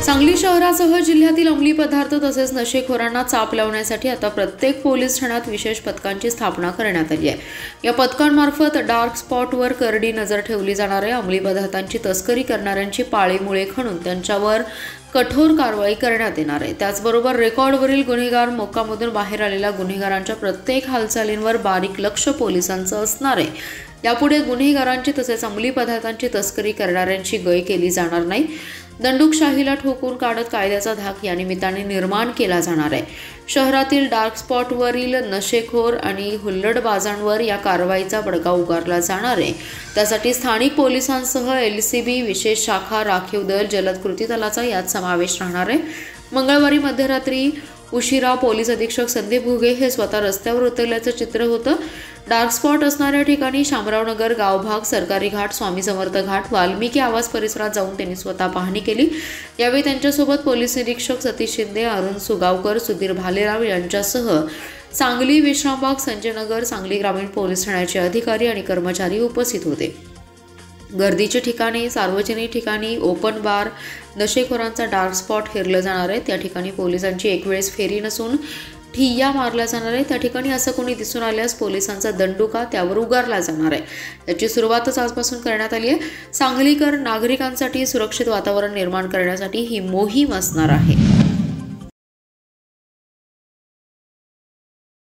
सांगली शहरासह जिल्ह्यातील अंमली पदार्थ तसेच नशेखोरांना चाप लावण्यासाठी आता प्रत्येक पोलीस ठाण्यात विशेष पथकांची स्थापना करण्यात आली आहे। या पथकांमार्फत डार्क स्पॉटवर करडी नजर ठेवली जाणार आहे। अंमली पदार्थांची तस्करी करणाऱ्यांची पाळीमुळे खणून त्यांच्यावर कठोर कारवाई करण्यात येणार आहे। त्याचबरोबर रेकॉर्डवरील गुन्हेगार मोक्कामधून बाहेर आलेल्या गुन्हेगारांच्या प्रत्येक हालचालींवर बारीक लक्ष पोलिसांचं असणार आहे। यापुढे गुन्हेगारांची तसेच अंमली पदार्थांची तस्करी करणाऱ्यांची गय केली जाणार नाही। दंडुकशाहीला ठोकून काढत कायद्याचा धाक या निमित्ताने निर्माण केला जाणार आहे। शहरातील डार्क स्पॉटवरील नशेखोर आणि हुल्लडबाजांवर या कारवाईचा बडगा उगारला जाणार आहे। त्यासाठी स्थानिक पोलिसांसह LCB विशेष शाखा, राखीव दल, जलद कृती दलाचा यात समावेश राहणार आहे। मंगळवारी मध्यरात्री उशिरा पोलीस अधीक्षक संदीप घुगे हे स्वतः रस्त्यावर उतरल्याचं चित्र होतं। डार्क स्पॉट असणाऱ्या ठिकाणी शामरावनगर गावभाग, सरकारी घाट, स्वामी समर्थ घाट, वाल्मिकी आवास परिसरात जाऊन त्यांनी स्वतः पाहणी केली। यावेळी त्यांच्यासोबत पोलीस निरीक्षक सतीश शिंदे, अरुण सुगावकर, सुधीर भालेराव यांच्यासह सांगली, विश्रामबाग, संजयनगर, सांगली ग्रामीण पोलीस ठाण्याचे अधिकारी आणि कर्मचारी उपस्थित होते। गर्दीच्या ठिकाणी, सार्वजनिक ठिकाणी, ओपन बार, नशेखोरांचा डार्क स्पॉट हेरलं जाणार आहे। त्या ठिकाणी पोलिसांची एक वेळेस फेरी नसून ठिय्या मारला जाणार आहे। त्या ठिकाणी असं कोणी दिसून आल्यास पोलिसांचा दंडुका त्यावर उगारला जाणार आहे। याची सुरुवातच आजपासून करण्यात आली आहे। सांगलीकर नागरिकांसाठी सुरक्षित वातावरण निर्माण करण्यासाठी ही मोहीम असणार आहे।